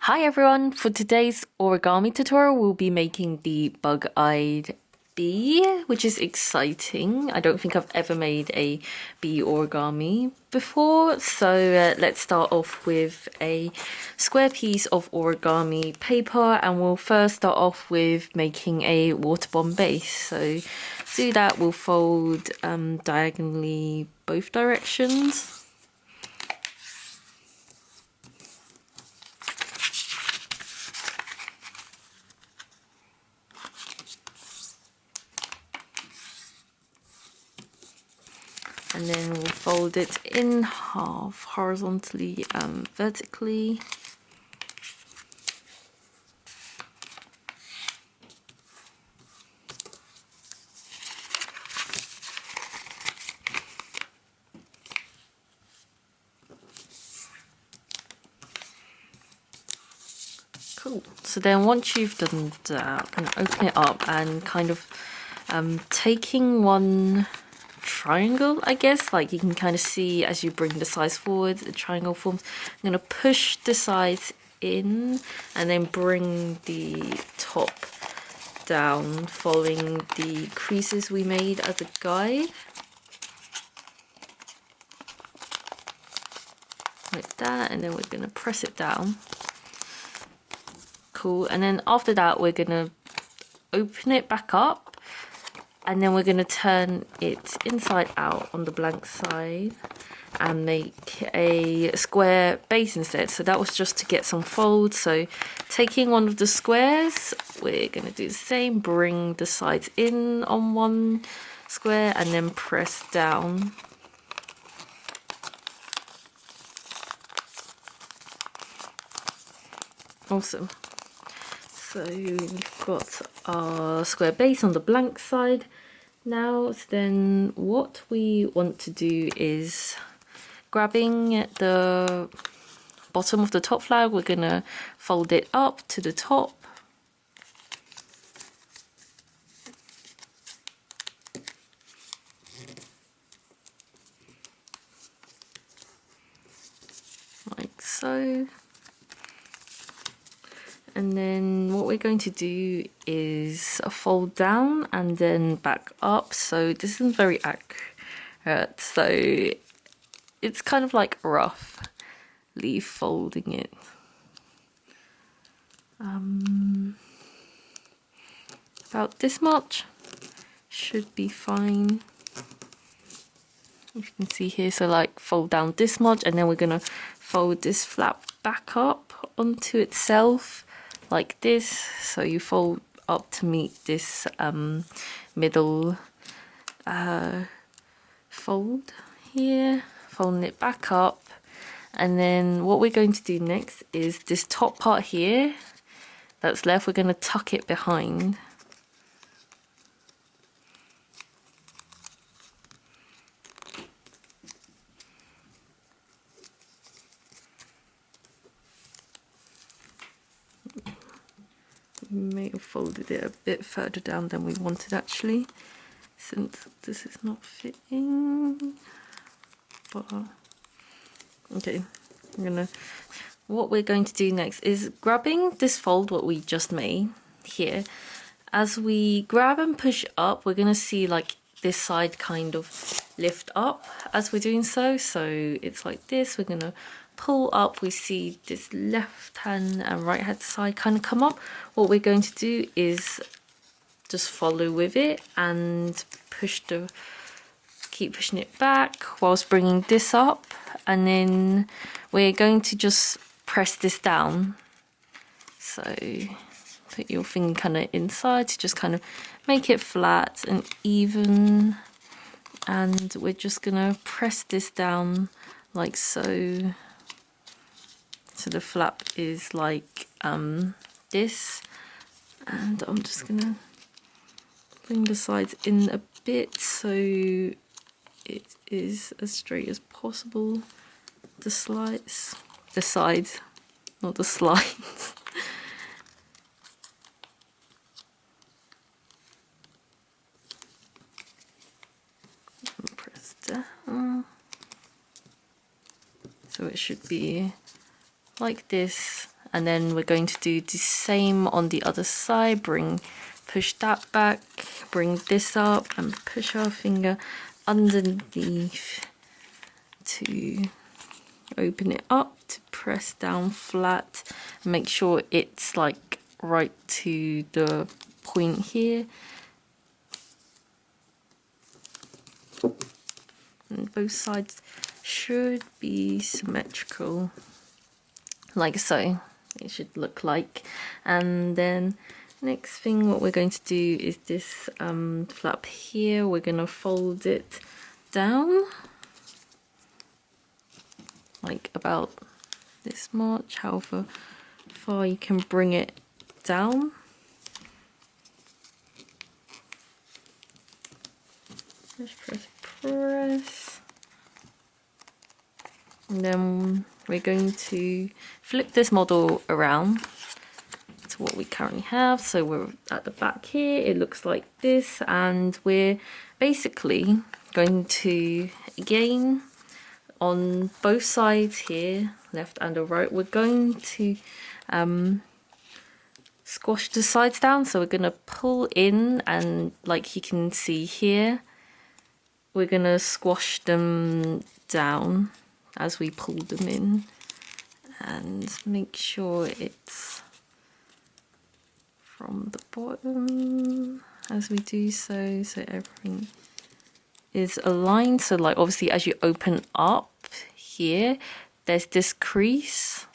Hi everyone! For today's origami tutorial, we'll be making the bug-eyed bee, which is exciting. I don't think I've ever made a bee origami before, so let's start off with a square piece of origami paper, and we'll first start off with making a water bomb base. So to do that, we'll fold diagonally both directions. And then we'll fold it in half, horizontally and vertically. Cool. So then once you've done that, I'm going to open it up and kind of taking one triangle, I guess, like you can kind of see as you bring the sides forward, the triangle forms. I'm going to push the sides in and then bring the top down, following the creases we made as a guide. Like that, and then we're going to press it down. Cool. And then after that, we're going to open it back up. And then we're going to turn it inside out on the blank side and make a square base instead. So that was just to get some folds. So taking one of the squares, we're going to do the same. Bring the sides in on one square and then press down. Awesome. So we've got our square base on the blank side. Now then what we want to do is grabbing the bottom of the top flag, we're going to fold it up to the top. Like so. And then what we're going to do is fold down and then back up. So this isn't very accurate. So it's kind of like roughly folding it. About this much should be fine. If you can see here, so like fold down this much, and then we're gonna fold this flap back up onto itself. Like this, so you fold up to meet this middle fold here, folding it back up. And then what we're going to do next is this top part here that's left, we're going to tuck it behind. May have folded it a bit further down than we wanted actually, since this is not fitting. But okay, what we're going to do next is grabbing this fold what we just made here. As we grab and push up, we're going to see like this side kind of lift up as we're doing so. So it's like this, we're going to pull up, we see this left hand and right hand side kind of come up. What we're going to do is just follow with it and keep pushing it back whilst bringing this up, and then we're going to just press this down. So put your finger kind of inside to just kind of make it flat and even, and we're just gonna press this down like so. So the flap is like this, and I'm just gonna bring the sides in a bit so it is as straight as possible. The sides, not the slides. Press down. So it should be like this, and then we're going to do the same on the other side. Push that back, bring this up and push our finger underneath to open it up, to press down flat, make sure it's like right to the point here. And both sides should be symmetrical, like so. It should look like. And then next thing what we're going to do is this flap here, we're going to fold it down like about this much, however far you can bring it down. Press. And then we're going to flip this model around to what we currently have. So we're at the back here, it looks like this, and we're basically going to, again, on both sides here, left and the right, we're going to squash the sides down. So we're going to pull in, and like you can see here, we're going to squash them down as we pull them in, and make sure it's from the bottom as we do so, so everything is aligned. So like obviously as you open up here, there's this crease,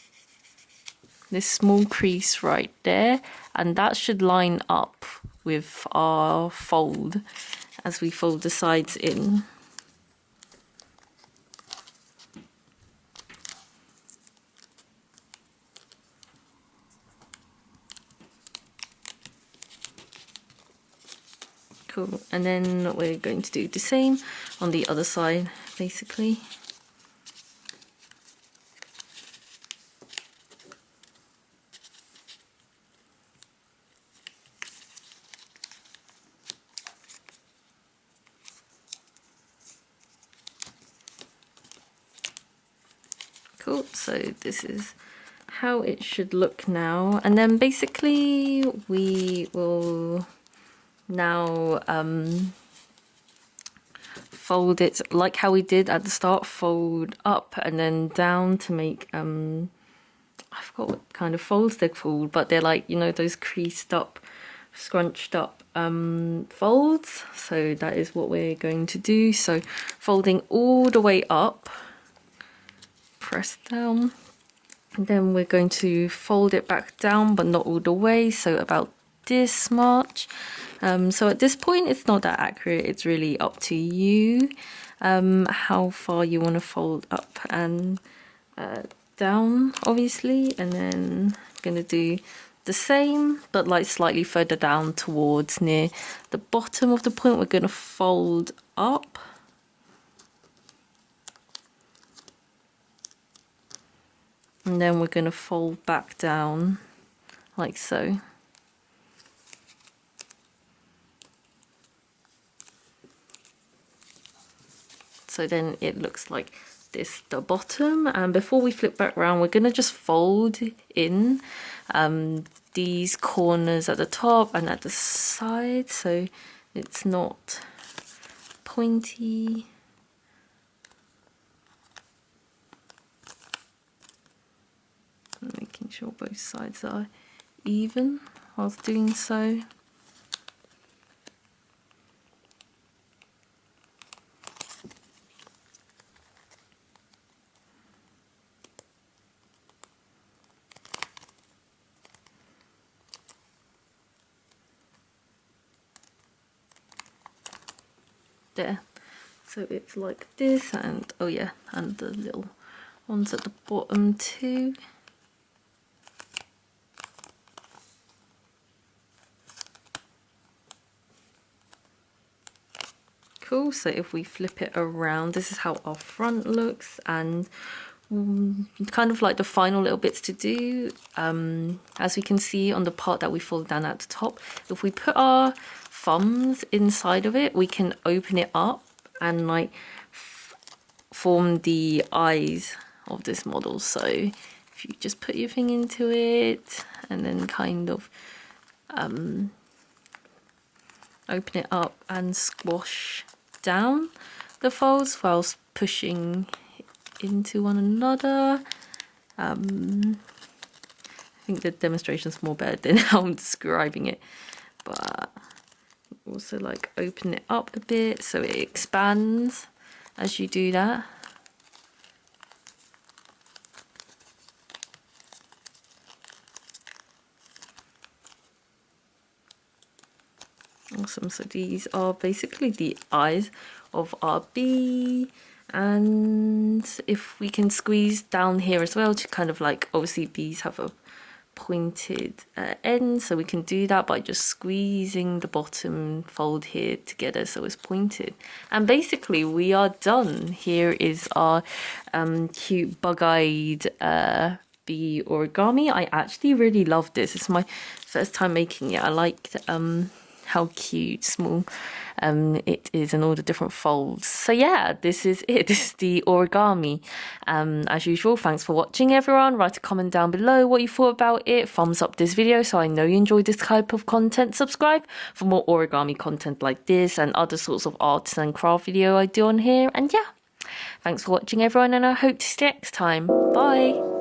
this small crease right there, and that should line up with our fold as we fold the sides in. Cool, and then we're going to do the same on the other side, basically. Cool, so this is how it should look now, and then basically we will now fold it like how we did at the start, fold up and then down to make I forgot what kind of folds they're called, but they're like, you know, those creased up, scrunched up folds. So that is what we're going to do. So folding all the way up, press down, and then we're going to fold it back down, but not all the way, so about this much. So at this point it's not that accurate, it's really up to you how far you want to fold up and down, obviously. And then I'm gonna do the same, but like slightly further down towards near the bottom of the point. We're gonna fold up, and then we're gonna fold back down like so. So then it looks like this, the bottom. And before we flip back around, we're gonna just fold in these corners at the top and at the side, so it's not pointy. Making sure both sides are even whilst doing so. There, so it's like this, and oh yeah, and the little ones at the bottom too. Cool, so if we flip it around, this is how our front looks, and kind of like the final little bits to do. As we can see on the part that we fold down at the top, if we put our thumbs inside of it, we can open it up and like form the eyes of this model. So if if you just put your thing into it and then kind of open it up and squash down the folds whilst pushing into one another. I think the demonstration's more better than how I'm describing it, but also like open it up a bit so it expands as you do that. Awesome. So these are basically the eyes of our bee, and if we can squeeze down here as well to kind of like, obviously bees have a pointed end, so we can do that by just squeezing the bottom fold here together so it's pointed, and basically we are done. Here is our cute bug-eyed bee origami. I actually really love this. It's my first time making it. I liked how cute, small it is, and all the different folds. So yeah, this is it. This is the origami. As usual, thanks for watching, everyone. Write a comment down below what you thought about it. Thumbs up this video so I know you enjoyed this type of content. Subscribe for more origami content like this and other sorts of arts and craft video I do on here. And yeah, thanks for watching, everyone, and I hope to see you next time. Bye.